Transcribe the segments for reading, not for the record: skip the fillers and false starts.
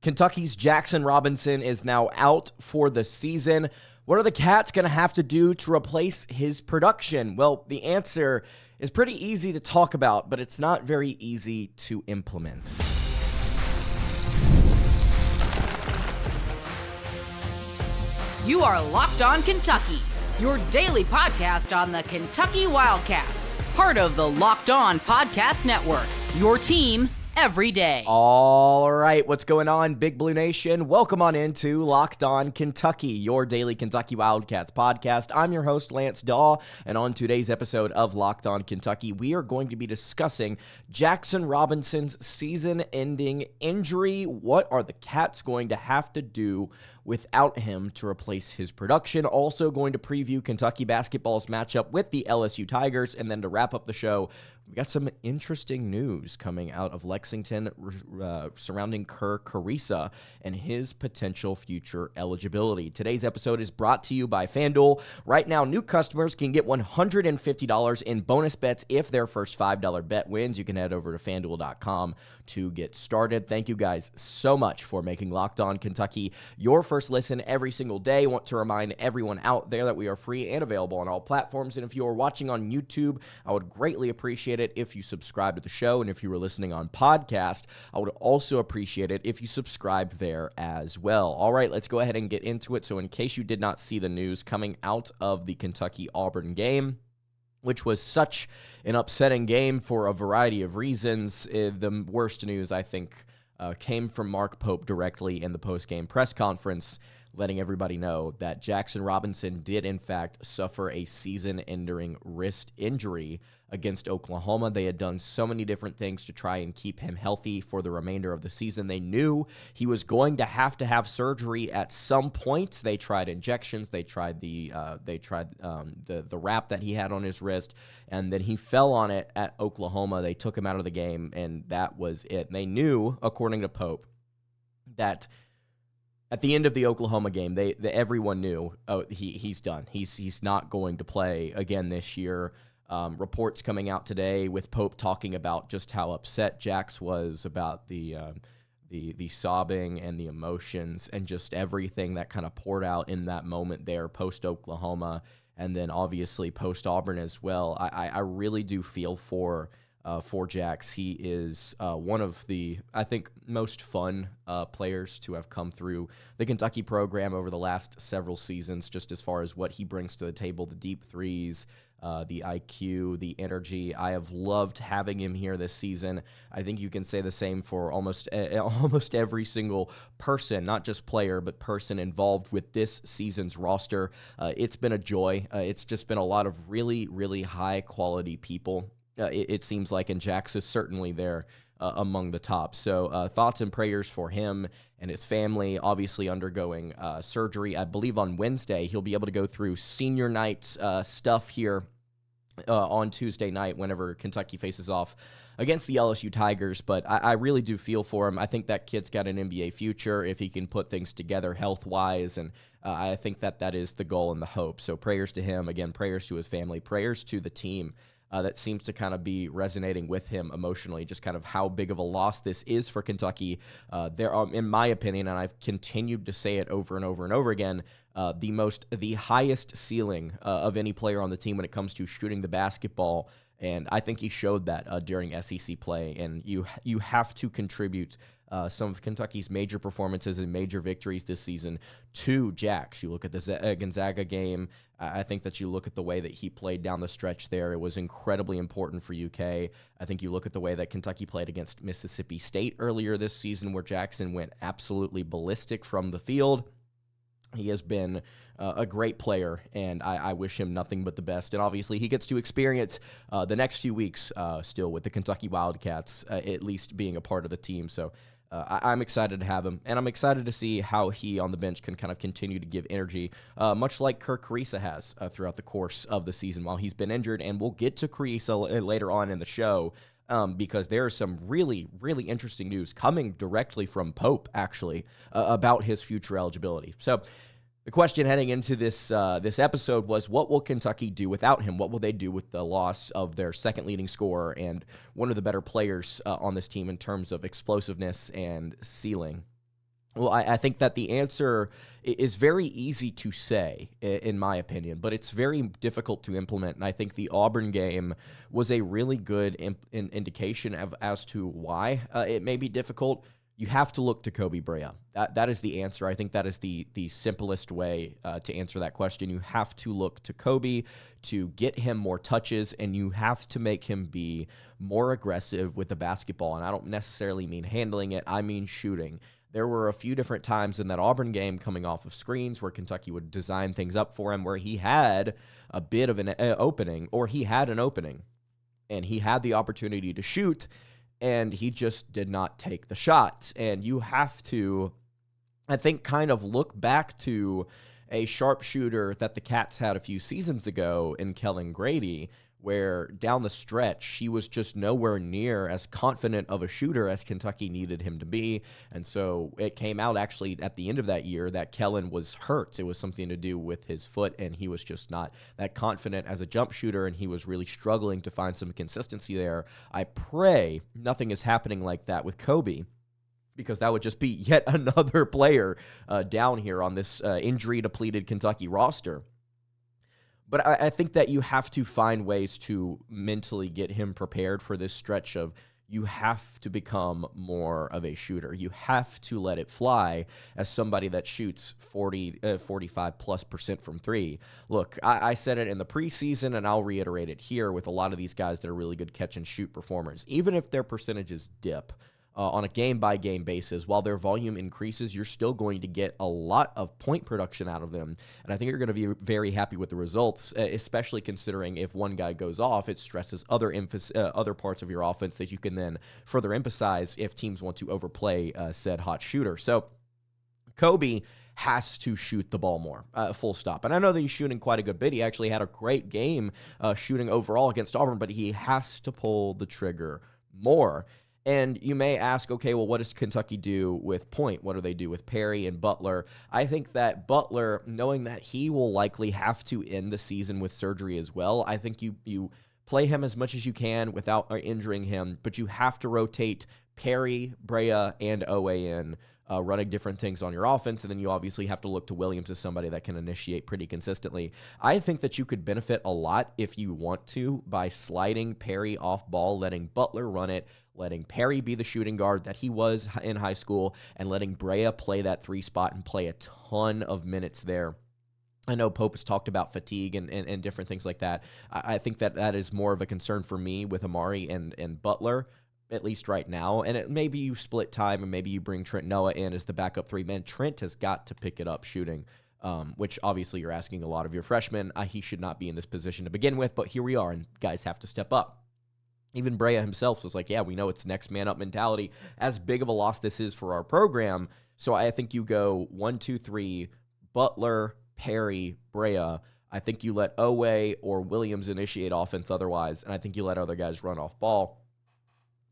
Kentucky's Jaxson Robinson is now out for the season. What are the Cats going to have to do to replace his production? Well, the answer is pretty easy to talk about, but it's not very easy to implement. You are Locked On Kentucky, your daily podcast on the Kentucky Wildcats, part of the Locked On Podcast Network, your team every day. All right, what's going on, Big Blue Nation? Welcome on into Locked On Kentucky, your daily Kentucky Wildcats podcast. I'm your host, Lance Dawe, and on today's episode of Locked On Kentucky, we are going to be discussing Jaxson Robinson's season-ending injury. What are the Cats going to have to do without him to replace his production? Also going to preview Kentucky basketball's matchup with the LSU Tigers, and then to wrap up the show, we got some interesting news coming out of Lexington surrounding Kerr Kriisa and his potential future eligibility. Today's episode is brought to you by FanDuel. Right now, new customers can get $150 in bonus bets if their first $5 bet wins. You can head over to FanDuel.com to get started. Thank you guys so much for making Locked On Kentucky your first listen every single day. I want to remind everyone out there that we are free and available on all platforms. And if you are watching on YouTube, I would greatly appreciate it if you subscribe to the show. And if you were listening on podcast, I would also appreciate it if you subscribe there as well. All right, let's go ahead and get into it. So in case you did not see the news coming out of the Kentucky-Auburn game, which was such an upsetting game for a variety of reasons, the worst news, I think, came from Mark Pope directly in the post-game press conference, letting everybody know that Jaxson Robinson did, in fact, suffer a season-ending wrist injury against Oklahoma. They had done so many different things to try and keep him healthy for the remainder of the season. They knew he was going to have surgery at some point. They tried injections. They tried the wrap that he had on his wrist, and then he fell on it at Oklahoma. They took him out of the game, and that was it. And they knew, according to Pope, that at the end of the Oklahoma game, everyone knew, he's done. He's not going to play again this year. Reports coming out today with Pope talking about just how upset Jax was about the sobbing and the emotions and just everything that kind of poured out in that moment there post-Oklahoma and then obviously post-Auburn as well. I really do feel for Jax. He is one of the, I think, most fun players to have come through the Kentucky program over the last several seasons, just as far as what he brings to the table, the deep threes, the IQ, the energy. I have loved having him here this season. I think you can say the same for almost every single person, not just player, but person involved with this season's roster. It's been a joy. It's just been a lot of really, really high-quality people. It seems like, and Jax is certainly there among the top. So thoughts and prayers for him and his family, obviously undergoing surgery. I believe on Wednesday he'll be able to go through senior night stuff here on Tuesday night whenever Kentucky faces off against the LSU Tigers. But I really do feel for him. I think that kid's got an NBA future if he can put things together health-wise, and I think that is the goal and the hope. So prayers to him. Again, prayers to his family, prayers to the team. That seems to kind of be resonating with him emotionally, just kind of how big of a loss this is for Kentucky. There are, in my opinion, and I've continued to say it over and over and over again, the highest ceiling of any player on the team when it comes to shooting the basketball, and I think he showed that during SEC play, and you have to contribute some of Kentucky's major performances and major victories this season to Jax. You look at the Gonzaga game. I think that you look at the way that he played down the stretch there. It was incredibly important for UK. I think you look at the way that Kentucky played against Mississippi State earlier this season where Jaxson went absolutely ballistic from the field. He has been a great player, and I wish him nothing but the best. And obviously, he gets to experience the next few weeks still with the Kentucky Wildcats, at least being a part of the team. So I'm excited to have him, and I'm excited to see how he on the bench can kind of continue to give energy, much like Kerr Kriisa has throughout the course of the season while he's been injured. And we'll get to Kriisa later on in the show because there is some really, really interesting news coming directly from Pope, actually, about his future eligibility. So the question heading into this episode was, what will Kentucky do without him? What will they do with the loss of their second leading scorer and one of the better players on this team in terms of explosiveness and ceiling? Well, I think that the answer is very easy to say, in my opinion, but it's very difficult to implement. And I think the Auburn game was a really good indication as to why it may be difficult. You have to look to Koby Brea. That is the answer. I think that is the simplest way to answer that question. You have to look to Koby to get him more touches, and you have to make him be more aggressive with the basketball. And I don't necessarily mean handling it. I mean shooting. There were a few different times in that Auburn game coming off of screens where Kentucky would design things up for him where he had a bit of an opening, or he had an opening, and he had the opportunity to shoot, and he just did not take the shots. And you have to, I think, kind of look back to a sharpshooter that the Cats had a few seasons ago in Kellen Grady, where down the stretch, he was just nowhere near as confident of a shooter as Kentucky needed him to be. And so it came out actually at the end of that year that Kellen was hurt. It was something to do with his foot, and he was just not that confident as a jump shooter, and he was really struggling to find some consistency there. I pray nothing is happening like that with Koby, because that would just be yet another player down here on this injury-depleted Kentucky roster. But I think that you have to find ways to mentally get him prepared for this stretch of you have to become more of a shooter. You have to let it fly as somebody that shoots 45+% from three. Look, I said it in the preseason, and I'll reiterate it here with a lot of these guys that are really good catch-and-shoot performers. Even if their percentages dip, on a game-by-game basis, while their volume increases, you're still going to get a lot of point production out of them. And I think you're going to be very happy with the results, especially considering if one guy goes off, it stresses other parts of your offense that you can then further emphasize if teams want to overplay said hot shooter. So Koby has to shoot the ball more, full stop. And I know that he's shooting quite a good bit. He actually had a great game shooting overall against Auburn, but he has to pull the trigger more. And you may ask, okay, well, what does Kentucky do with Point? What do they do with Perry and Butler? I think that Butler, knowing that he will likely have to end the season with surgery as well, I think you play him as much as you can without injuring him, but you have to rotate Perry, Brea, and Oweh in, running different things on your offense, and then you obviously have to look to Williams as somebody that can initiate pretty consistently. I think that you could benefit a lot if you want to by sliding Perry off ball, letting Butler run it, letting Perry be the shooting guard that he was in high school, and letting Brea play that three spot and play a ton of minutes there. I know Pope has talked about fatigue and different things like that. I think that is more of a concern for me with Amari and Butler, at least right now. And maybe you split time and maybe you bring Trent Noah in as the backup three man. Trent has got to pick it up shooting, which obviously you're asking a lot of your freshmen. He should not be in this position to begin with, but here we are, and guys have to step up. Even Brea himself was like, yeah, we know it's next man up mentality. As big of a loss this is for our program. So I think you go 1, 2, 3, Butler, Perry, Brea. I think you let Oweh or Williams initiate offense otherwise, and I think you let other guys run off ball.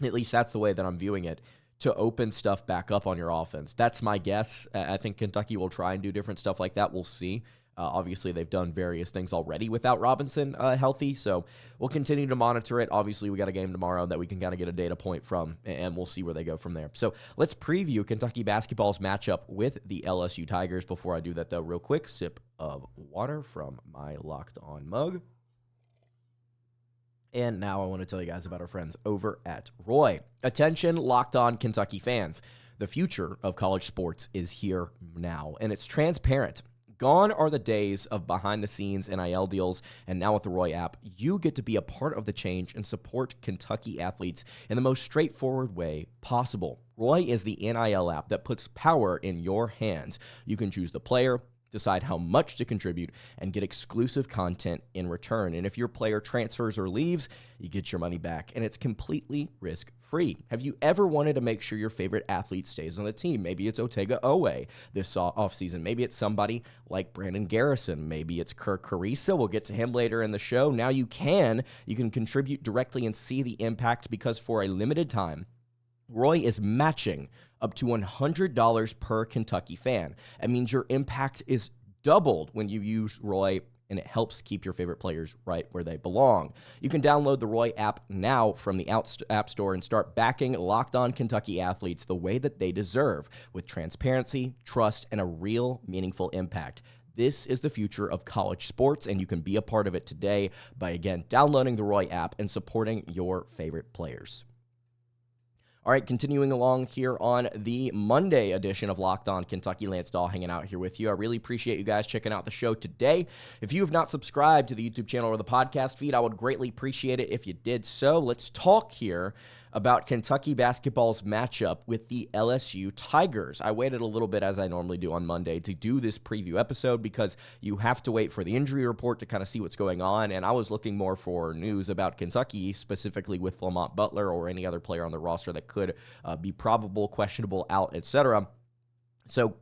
At least that's the way that I'm viewing it, to open stuff back up on your offense. That's my guess. I think Kentucky will try and do different stuff like that. We'll see. Obviously, they've done various things already without Robinson healthy, so we'll continue to monitor it. Obviously, we got a game tomorrow that we can kind of get a data point from, and we'll see where they go from there. So let's preview Kentucky basketball's matchup with the LSU Tigers. Before I do that, though, real quick, sip of water from my Locked On mug. And now I want to tell you guys about our friends over at Roy. Attention, Locked On Kentucky fans. The future of college sports is here now, and it's transparent. Gone are the days of behind-the-scenes NIL deals, and now with the Roy app, you get to be a part of the change and support Kentucky athletes in the most straightforward way possible. Roy is the NIL app that puts power in your hands. You can choose the player, decide how much to contribute, and get exclusive content in return. And if your player transfers or leaves, you get your money back, and it's completely risk-free. Have you ever wanted to make sure your favorite athlete stays on the team? Maybe it's Otega Oweh this offseason. Maybe it's somebody like Brandon Garrison. Maybe it's Kerr Kriisa. We'll get to him later in the show. Now you can contribute directly and see the impact, because for a limited time, Roy is matching up to $100 per Kentucky fan. It means your impact is doubled when you use Roy and it helps keep your favorite players right where they belong. You can download the Roy app now from the App Store and start backing Locked On Kentucky athletes the way that they deserve, with transparency, trust, and a real meaningful impact. This is the future of college sports, and you can be a part of it today by, again, downloading the Roy app and supporting your favorite players. All right, continuing along here on the Monday edition of Locked On Kentucky. Lance Dawe hanging out here with you. I really appreciate you guys checking out the show today. If you have not subscribed to the YouTube channel or the podcast feed, I would greatly appreciate it if you did so. Let's talk here about Kentucky basketball's matchup with the LSU Tigers. I waited a little bit, as I normally do on Monday, to do this preview episode because you have to wait for the injury report to kind of see what's going on, and I was looking more for news about Kentucky, specifically with Lamont Butler or any other player on the roster that could be probable, questionable, out, etc. So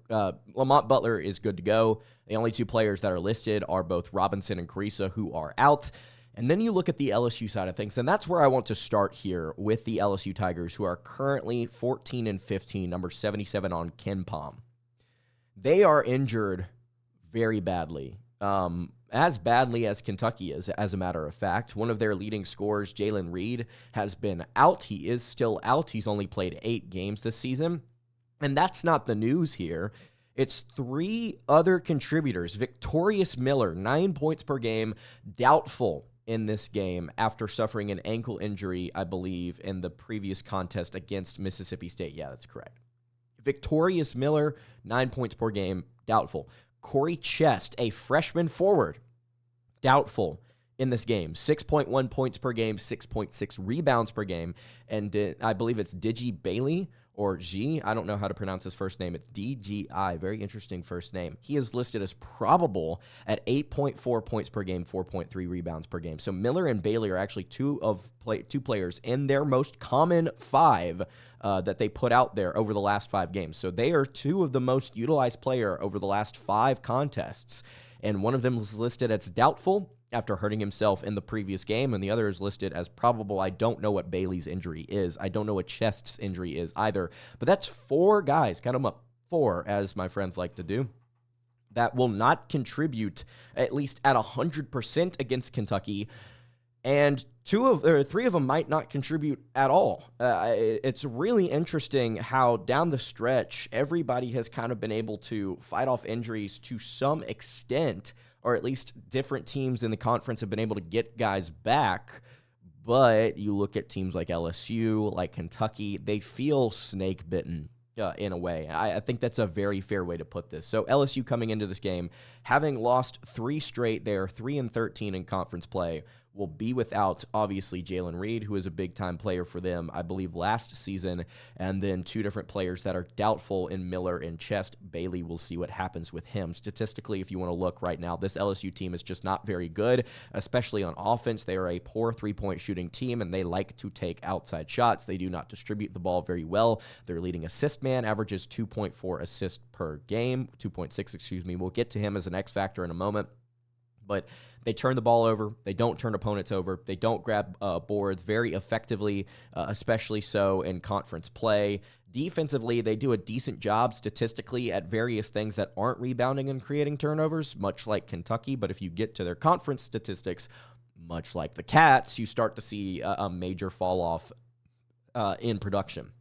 Lamont Butler is good to go. The only two players that are listed are both Robinson and Kriisa, who are out. And then you look at the LSU side of things, and that's where I want to start here with the LSU Tigers, who are currently 14-15, number 77 on KenPom. They are injured very badly, as badly as Kentucky is, as a matter of fact. One of their leading scorers, Jalen Reed, has been out. He is still out. He's only played 8 games this season. And that's not the news here. It's 3 other contributors. Victorious Miller, 9 points per game, doubtful in this game after suffering an ankle injury, I believe, in the previous contest against Mississippi State. Yeah, that's correct. Victorious Miller, 9 points per game, doubtful. Corey Chest, a freshman forward, doubtful in this game. 6.1 points per game, 6.6 rebounds per game. And I believe it's Digi Bailey, or G. I don't know how to pronounce his first name. It's DGI. Very interesting first name. He is listed as probable at 8.4 points per game, 4.3 rebounds per game. So Miller and Bailey are actually two players in their most common 5 that they put out there over the last 5 games. So they are 2 of the most utilized player over the last 5 contests. And one of them is listed as doubtful after hurting himself in the previous game, and the other is listed as probable. I don't know what Bailey's injury is. I don't know what Chest's injury is either. But that's 4 guys, count them up, 4, as my friends like to do, that will not contribute at least at 100% against Kentucky, and 3 of them might not contribute at all. It's really interesting how down the stretch, everybody has kind of been able to fight off injuries to some extent, or at least different teams in the conference have been able to get guys back. But you look at teams like LSU, like Kentucky, they feel snake-bitten in a way. I think that's a very fair way to put this. So LSU coming into this game, having lost 3 straight, they're 3-13 in conference play, will be without, obviously, Jalen Reed, who is a big-time player for them, I believe, last season, and then 2 different players that are doubtful in Miller and Chest. Bailey, will see what happens with him. Statistically, if you want to look right now, this LSU team is just not very good, especially on offense. They are a poor 3-point shooting team, and they like to take outside shots. They do not distribute the ball very well. Their leading assist man averages 2.4 assists per game, 2.6, excuse me. We'll get to him as an X factor in a moment. But they turn the ball over. They don't turn opponents over. They don't grab boards very effectively, especially so in conference play. Defensively, they do a decent job statistically at various things that aren't rebounding and creating turnovers, much like Kentucky. But if you get to their conference statistics, much like the Cats, you start to see a major fall off in production.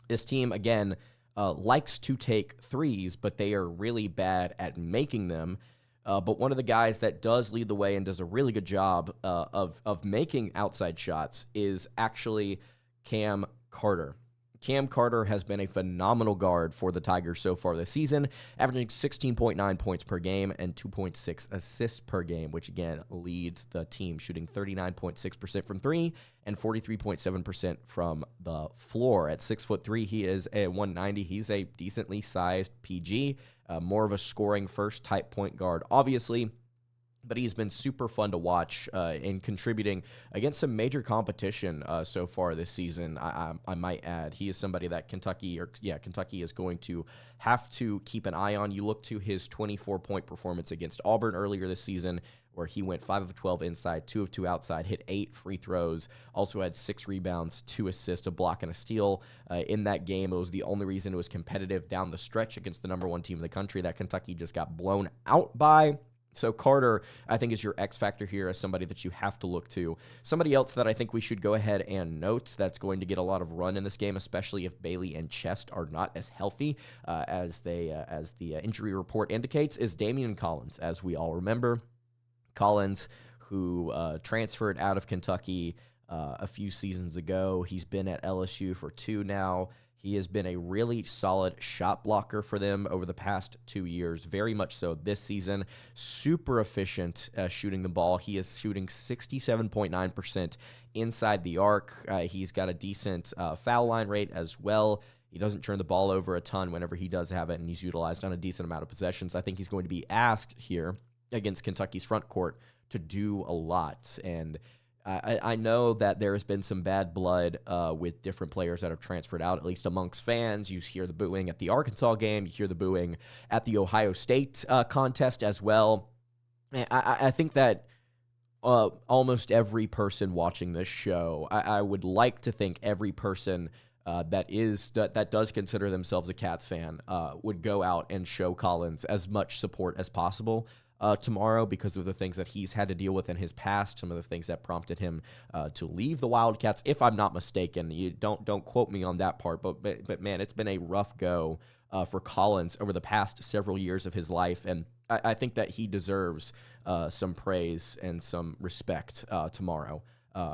This team, again, likes to take threes, but they are really bad at making them. But one of the guys that does lead the way and does a really good job of making outside shots is actually Cam Carter. Cam Carter has been a phenomenal guard for the Tigers so far this season, averaging 16.9 points per game and 2.6 assists per game, which again leads the team, shooting 39.6% from 3 and 43.7% from the floor. At 6'3", he is a 190. He's a decently sized PG, more of a scoring first type point guard, obviously. But he's been super fun to watch in contributing against some major competition so far this season, I might add. He is somebody that Kentucky is going to have to keep an eye on. You look to his 24-point performance against Auburn earlier this season, where he went 5 of 12 inside, 2 of 2 outside, hit 8 free throws, also had 6 rebounds, 2 assists, a block, and a steal in that game. It was the only reason it was competitive down the stretch against the number 1 team in the country that Kentucky just got blown out by. So Carter, I think, is your X factor here as somebody that you have to look to. Somebody else that I think we should go ahead and note that's going to get a lot of run in this game, especially if Bailey and Chest are not as healthy as the injury report indicates, is Damian Collins. As we all remember, Collins, who transferred out of Kentucky a few seasons ago. He's been at LSU for 2 now. He has been a really solid shot blocker for them over the past 2 years, very much so this season. Super efficient shooting the ball. He is shooting 67.9% inside the arc. He's got a decent foul line rate as well. He doesn't turn the ball over a ton whenever he does have it, and he's utilized on a decent amount of possessions. I think he's going to be asked here against Kentucky's front court to do a lot, and I know that there has been some bad blood with different players that have transferred out, at least amongst fans. You hear the booing at the Arkansas game. You hear the booing at the Ohio State contest as well. I think that almost every person watching this show, I would like to think every person that does consider themselves a Cats fan would go out and show Collins as much support as possible tomorrow, because of the things that he's had to deal with in his past, some of the things that prompted him to leave the Wildcats, if I'm not mistaken. You don't quote me on that part, but man, it's been a rough go for Collins over the past several years of his life, and I think that he deserves some praise and some respect tomorrow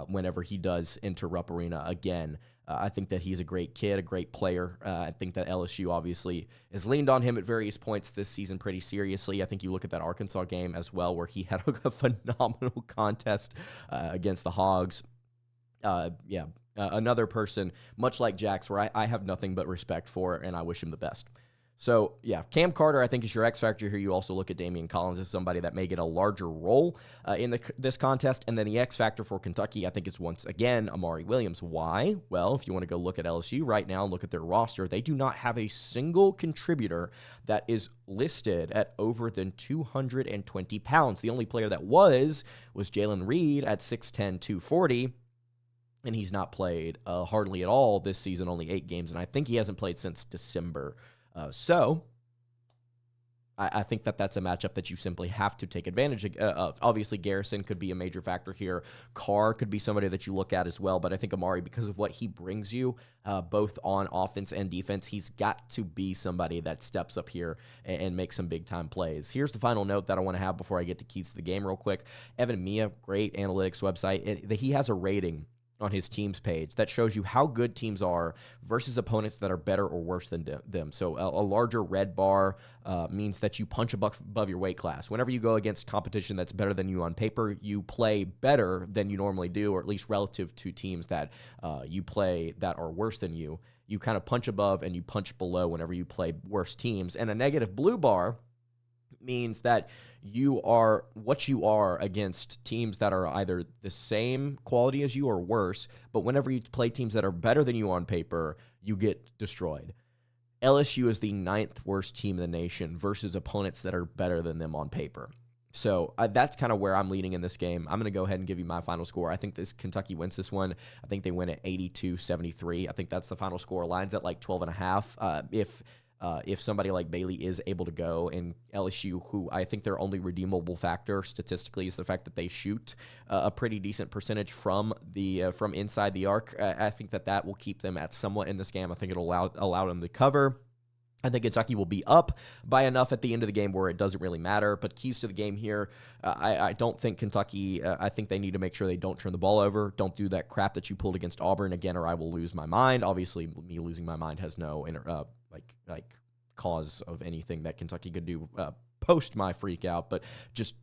whenever he does enter Rupp Arena again. I think that he's a great kid, a great player. I think that LSU obviously has leaned on him at various points this season pretty seriously. I think you look at that Arkansas game as well, where he had a phenomenal contest against the Hogs. Another person, much like Jax, where I have nothing but respect for, and I wish him the best. So, yeah, Cam Carter, I think, is your X factor here. You also look at Damian Collins as somebody that may get a larger role in this contest. And then the X factor for Kentucky, I think, is once again Amari Williams. Why? Well, if you want to go look at LSU right now and look at their roster, they do not have a single contributor that is listed at over than 220 pounds. The only player that was Jalen Reed at 6'10", 240. And he's not played hardly at all this season, only 8 games. And I think he hasn't played since December. So I think that that's a matchup that you simply have to take advantage of. Obviously, Garrison could be a major factor here. Carr could be somebody that you look at as well. But I think Amari, because of what he brings you, both on offense and defense, he's got to be somebody that steps up here and makes some big-time plays. Here's the final note that I want to have before I get to keys to the game real quick. Evan Mia, great analytics website. He has a rating on his team's page that shows you how good teams are versus opponents that are better or worse than them. So a larger red bar means that you punch above your weight class. Whenever you go against competition that's better than you on paper, you play better than you normally do, or at least relative to teams that you play that are worse than you. You kind of punch above and you punch below whenever you play worse teams. And a negative blue bar means that you are what you are against teams that are either the same quality as you or worse, but whenever you play teams that are better than you on paper, you get destroyed. LSU is the 9th worst team in the nation versus opponents that are better than them on paper. So that's kind of where I'm leaning in this game. I'm going to go ahead and give you my final score. I think this Kentucky wins this one. I think they win at 82-73. I think that's the final score. Line's at like 12.5. If somebody like Bailey is able to go, and LSU, who I think their only redeemable factor statistically is the fact that they shoot a pretty decent percentage from inside the arc. I think that will keep them at somewhat in this game. I think it'll allow them to cover. I think Kentucky will be up by enough at the end of the game where it doesn't really matter. But keys to the game here, I don't think Kentucky, I think they need to make sure they don't turn the ball over. Don't do that crap that you pulled against Auburn again, or I will lose my mind. Obviously, me losing my mind has no cause of anything that Kentucky could do post my freak out. But just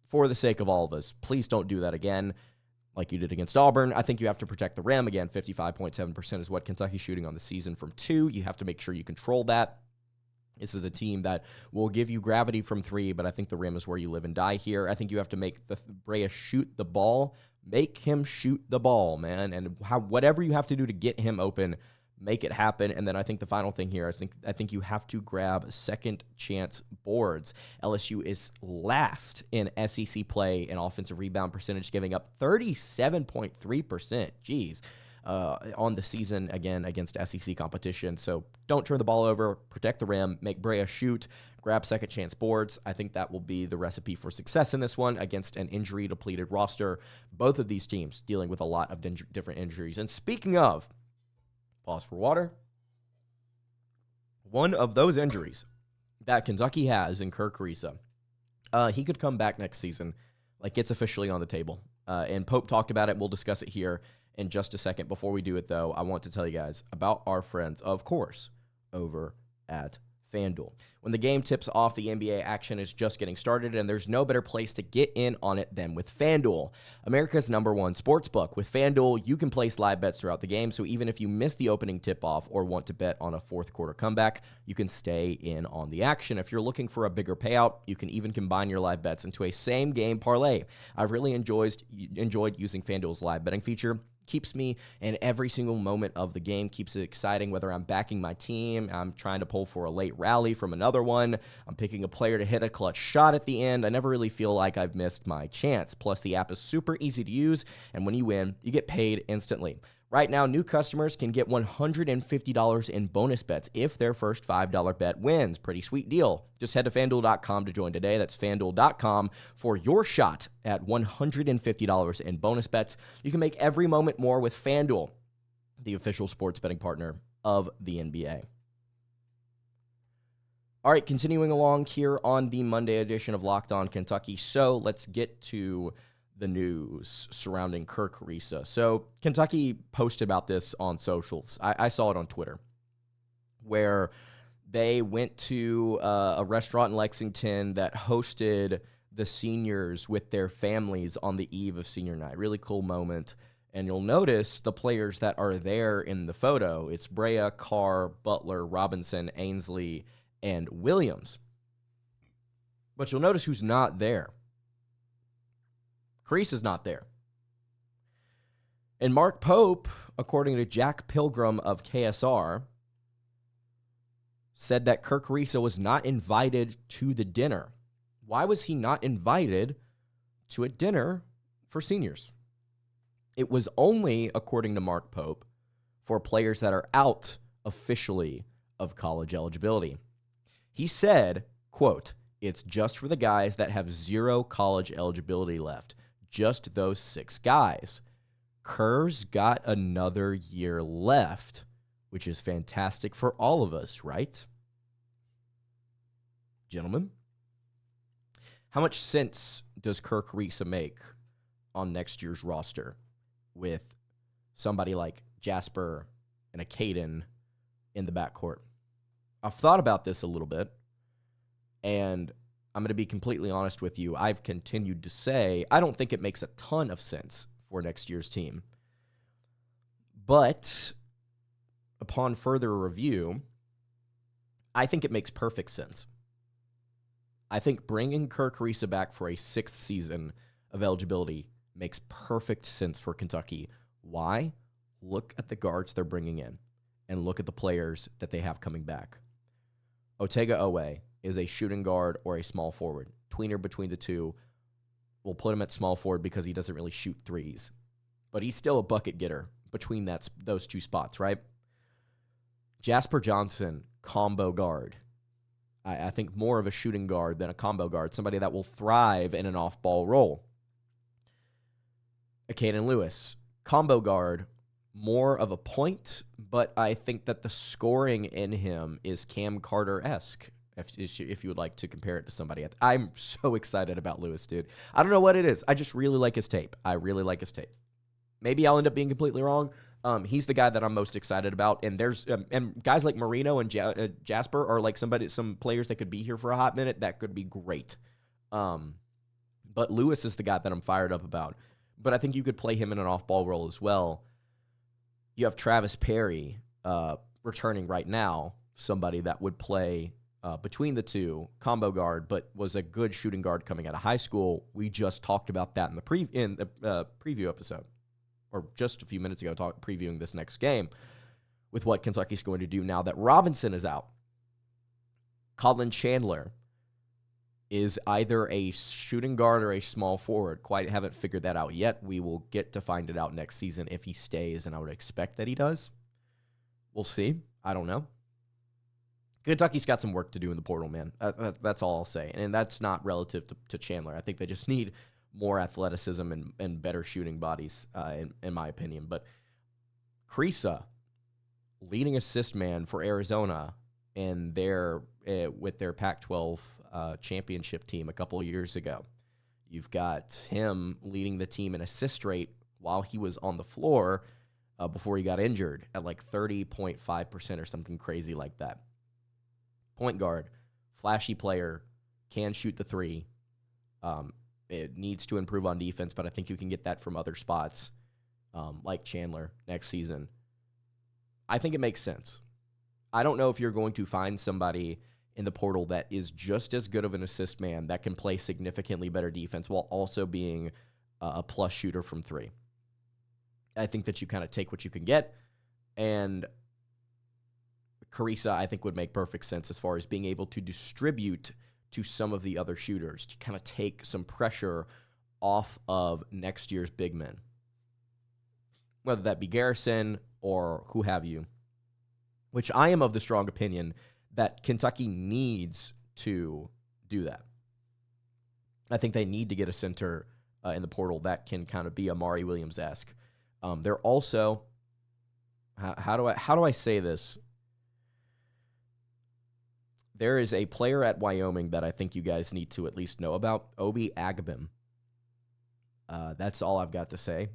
for the sake of all of us, please don't do that again like you did against Auburn. I think you have to protect the rim. Again, 55.7% is what Kentucky's shooting on the season from 2. You have to make sure you control that. This is a team that will give you gravity from 3, but I think the rim is where you live and die here. I think you have to make Brea shoot the ball. Make him shoot the ball, man. And whatever you have to do to get him open, make it happen. And then I think the final thing here, I think you have to grab second chance boards. LSU is last in SEC play in offensive rebound percentage, giving up 37.3%. Jeez. on the season, again, against SEC competition. So don't turn the ball over, protect the rim, make Brea shoot, grab second chance boards. I think that will be the recipe for success in this one against an injury-depleted roster. Both of these teams dealing with a lot of different injuries. And speaking of, pause for water, one of those injuries that Kentucky has in Kerr Kriisa, he could come back next season. Like, it's officially on the table. And Pope talked about it. We'll discuss it here in just a second. Before we do it, though, I want to tell you guys about our friends, of course, over at FanDuel. When the game tips off, the NBA action is just getting started, and there's no better place to get in on it than with FanDuel, America's #1 sportsbook. With FanDuel, you can place live bets throughout the game, so even if you miss the opening tip-off or want to bet on a fourth quarter comeback, you can stay in on the action. If you're looking for a bigger payout, you can even combine your live bets into a same-game parlay. I've really enjoyed using FanDuel's live betting feature. Keeps me in every single moment of the game, keeps it exciting, whether I'm backing my team, I'm trying to pull for a late rally from another one, I'm picking a player to hit a clutch shot at the end. I never really feel like I've missed my chance. Plus, the app is super easy to use, and when you win, you get paid instantly. Right now, new customers can get $150 in bonus bets if their first $5 bet wins. Pretty sweet deal. Just head to FanDuel.com to join today. That's FanDuel.com for your shot at $150 in bonus bets. You can make every moment more with FanDuel, the official sports betting partner of the NBA. All right, continuing along here on the Monday edition of Locked On Kentucky. So let's get to the news surrounding Kerr Kriisa. So Kentucky posted about this on socials. I saw it on Twitter, where they went to a restaurant in Lexington that hosted the seniors with their families on the eve of senior night. Really cool moment. And you'll notice the players that are there in the photo. It's Brea, Carr, Butler, Robinson, Ainsley, and Williams. But you'll notice who's not there. Kriisa's not there. And Mark Pope, according to Jack Pilgrim of KSR, said that Kerr Kriisa was not invited to the dinner. Why was he not invited to a dinner for seniors? It was only, according to Mark Pope, for players that are out officially of college eligibility. He said, quote, "It's just for the guys that have zero college eligibility left. Just those 6 guys. Kerr's got another year left, which is fantastic for all of us, right?" Gentlemen, how much sense does Kerr Kriisa make on next year's roster with somebody like Jasper and a Caden in the backcourt? I've thought about this a little bit, and I'm going to be completely honest with you. I've continued to say I don't think it makes a ton of sense for next year's team. But upon further review, I think it makes perfect sense. I think bringing Kerr Kriisa back for a 6th season of eligibility makes perfect sense for Kentucky. Why? Look at the guards they're bringing in, and look at the players that they have coming back. Otega Oweh is a shooting guard or a small forward. Tweener between the two. We'll put him at small forward because he doesn't really shoot threes. But he's still a bucket getter between those two spots, right? Jasper Johnson, combo guard. I think more of a shooting guard than a combo guard. Somebody that will thrive in an off-ball role. Caden Lewis, combo guard, more of a point, but I think that the scoring in him is Cam Carter-esque. If you would like to compare it to somebody. I'm so excited about Lewis, dude. I don't know what it is. I just really like his tape. Maybe I'll end up being completely wrong. He's the guy that I'm most excited about. And there's and guys like Marino and Jasper are like some players that could be here for a hot minute. That could be great. But Lewis is the guy that I'm fired up about. But I think you could play him in an off-ball role as well. You have Travis Perry returning right now, somebody that would play between the two, combo guard, but was a good shooting guard coming out of high school. We just talked about that in the preview episode, or just a few minutes ago, previewing this next game with what Kentucky's going to do now that Robinson is out. Colin Chandler is either a shooting guard or a small forward. Quite haven't figured that out yet. We will get to find it out next season if he stays, and I would expect that he does. We'll see. I don't know. Kentucky's got some work to do in the portal, man. That's all I'll say. And that's not relative to Chandler. I think they just need more athleticism and better shooting bodies, in my opinion. But Kriisa, leading assist man for Arizona and with their Pac-12 championship team a couple of years ago. You've got him leading the team in assist rate while he was on the floor before he got injured at like 30.5% or something crazy like that. Point guard, flashy player, can shoot the three. It needs to improve on defense, but I think you can get that from other spots like Chandler next season. I think it makes sense. I don't know if you're going to find somebody in the portal that is just as good of an assist man that can play significantly better defense while also being a plus shooter from three. I think that you kind of take what you can get, and Kriisa, I think, would make perfect sense as far as being able to distribute to some of the other shooters to kind of take some pressure off of next year's big men, whether that be Garrison or who have you, which I am of the strong opinion that Kentucky needs to do that. I think they need to get a center in the portal that can kind of be Amari Williams-esque. They're also, how do I say this? There is a player at Wyoming that I think you guys need to at least know about, Koby Brea. That's all I've got to say,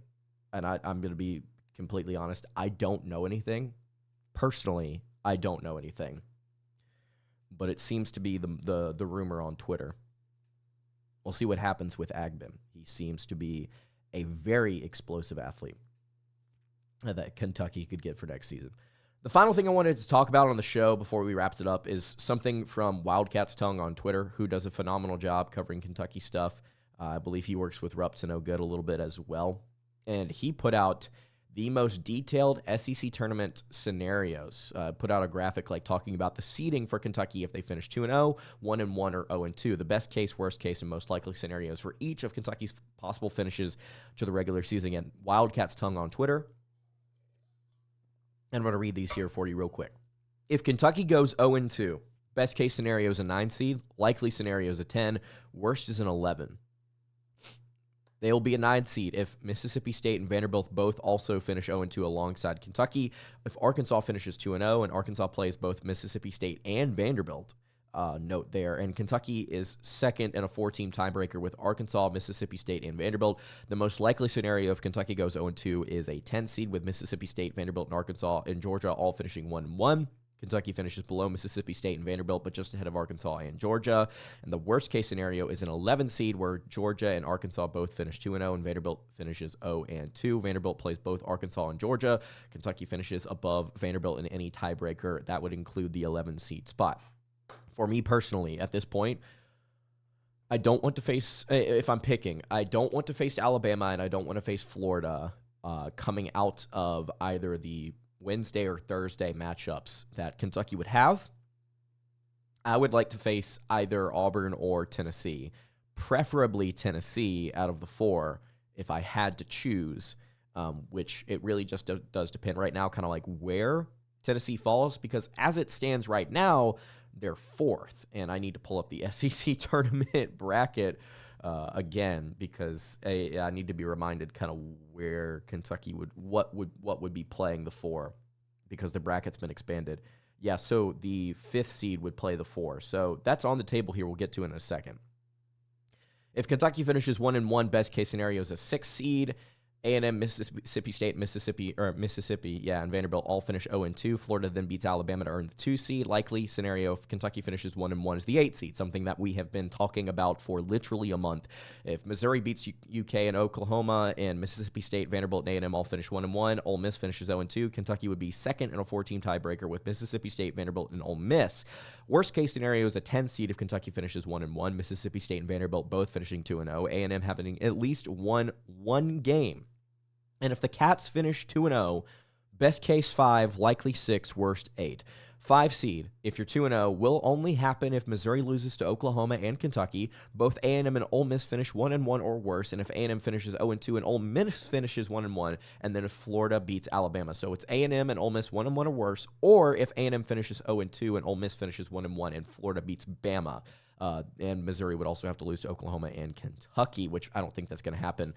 and I'm going to be completely honest. I don't know anything. Personally, I don't know anything. But it seems to be the rumor on Twitter. We'll see what happens with Agbim. He seems to be a very explosive athlete that Kentucky could get for next season. The final thing I wanted to talk about on the show before we wrapped it up is something from Wildcats Tongue on Twitter, who does a phenomenal job covering Kentucky stuff. I believe he works with Rupp to no good a little bit as well. And he put out the most detailed SEC tournament scenarios, put out a graphic like talking about the seeding for Kentucky if they finish 2-0, 1-1, or 0-2, the best case, worst case, and most likely scenarios for each of Kentucky's possible finishes to the regular season. And Wildcats Tongue on Twitter. And I'm going to read these here for you real quick. If Kentucky goes 0-2, best case scenario is a 9 seed, likely scenario is a 10, worst is an 11. They will be a 9 seed if Mississippi State and Vanderbilt both also finish 0-2 alongside Kentucky. If Arkansas finishes 2-0 and Arkansas plays both Mississippi State and Vanderbilt, note there. And Kentucky is second in a 4-team tiebreaker with Arkansas, Mississippi State, and Vanderbilt. The most likely scenario if Kentucky goes 0-2 is a 10 seed with Mississippi State, Vanderbilt, and Arkansas and Georgia all finishing 1-1. Kentucky finishes below Mississippi State and Vanderbilt, but just ahead of Arkansas and Georgia. And the worst case scenario is an 11 seed where Georgia and Arkansas both finish 2-0 and Vanderbilt finishes 0-2. Vanderbilt plays both Arkansas and Georgia. Kentucky finishes above Vanderbilt in any tiebreaker. That would include the 11 seed spot. For me personally, at this point, I don't want to face, if I'm picking, I don't want to face Alabama and I don't want to face Florida coming out of either the Wednesday or Thursday matchups that Kentucky would have. I would like to face either Auburn or Tennessee, preferably Tennessee out of the four if I had to choose, which it really just does depend right now kind of like where Tennessee falls, because as it stands right now, they're fourth, and I need to pull up the SEC tournament bracket again because I need to be reminded kind of where Kentucky what would be playing the four, because the bracket's been expanded. Yeah, so the 5th seed would play the 4. So that's on the table here. We'll get to it in a second. If Kentucky finishes 1-1, best case scenario is a 6 seed. A&M, Mississippi State, Mississippi, and Vanderbilt all finish 0-2. Florida then beats Alabama to earn the 2 seed. Likely scenario if Kentucky finishes 1-1 is the 8 seed, something that we have been talking about for literally a month. If Missouri beats UK and Oklahoma, and Mississippi State, Vanderbilt, and A&M all finish 1-1, Ole Miss finishes 0-2. Kentucky would be second in a 4-team tiebreaker with Mississippi State, Vanderbilt, and Ole Miss. Worst case scenario is a 10 seed if Kentucky finishes 1-1. Mississippi State and Vanderbilt both finishing 2-0. A&M having at least one game. And if the Cats finish 2-0, best case 5, likely 6, worst 8. 5 seed, if you're 2-0, will only happen if Missouri loses to Oklahoma and Kentucky. Both A&M and Ole Miss finish 1-1 or worse, and if A&M finishes 0-2 and Ole Miss finishes 1-1, and then if Florida beats Alabama. So it's A&M and Ole Miss 1-1 or worse, or if A&M finishes 0-2 and Ole Miss finishes 1-1 and Florida beats Bama. And Missouri would also have to lose to Oklahoma and Kentucky, which I don't think that's going to happen.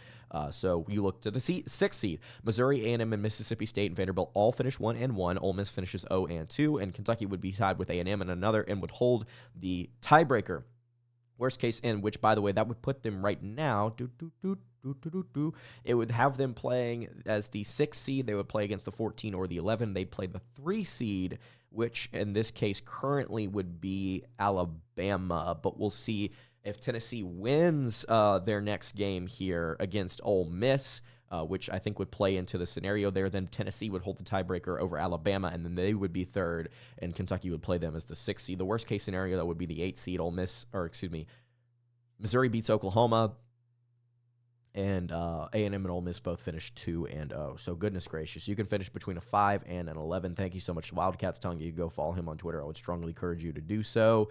So you look to the 6th seed. Missouri, A&M, and Mississippi State and Vanderbilt all finish 1-1. Ole Miss finishes 0-2, and Kentucky would be tied with A&M and would hold the tiebreaker. Worst case, in which, by the way, that would put them right now. It would have them playing as the 6th seed. They would play against the 14 or the 11. They'd play the 3 seed, which in this case currently would be Alabama. But we'll see if Tennessee wins their next game here against Ole Miss, which I think would play into the scenario there. Then Tennessee would hold the tiebreaker over Alabama, and then they would be 3rd, and Kentucky would play them as the 6th seed. The worst case scenario, that would be the 8th seed. Missouri beats Oklahoma, and A&M and Ole Miss both finished 2-0. So goodness gracious, you can finish between a 5 and an 11. Thank you so much to Wildcats telling you to go follow him on Twitter. I would strongly encourage you to do so.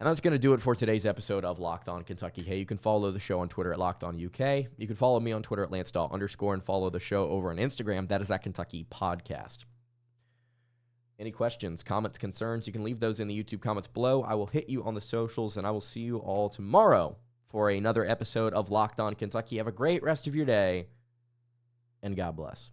And that's going to do it for today's episode of Locked On Kentucky. Hey, you can follow the show on Twitter at Locked On UK. You can follow me on Twitter at @LanceDawe_ and follow the show over on Instagram. That is at Kentucky Podcast. Any questions, comments, concerns, you can leave those in the YouTube comments below. I will hit you on the socials, and I will see you all tomorrow for another episode of Locked On Kentucky. Have a great rest of your day, and God bless.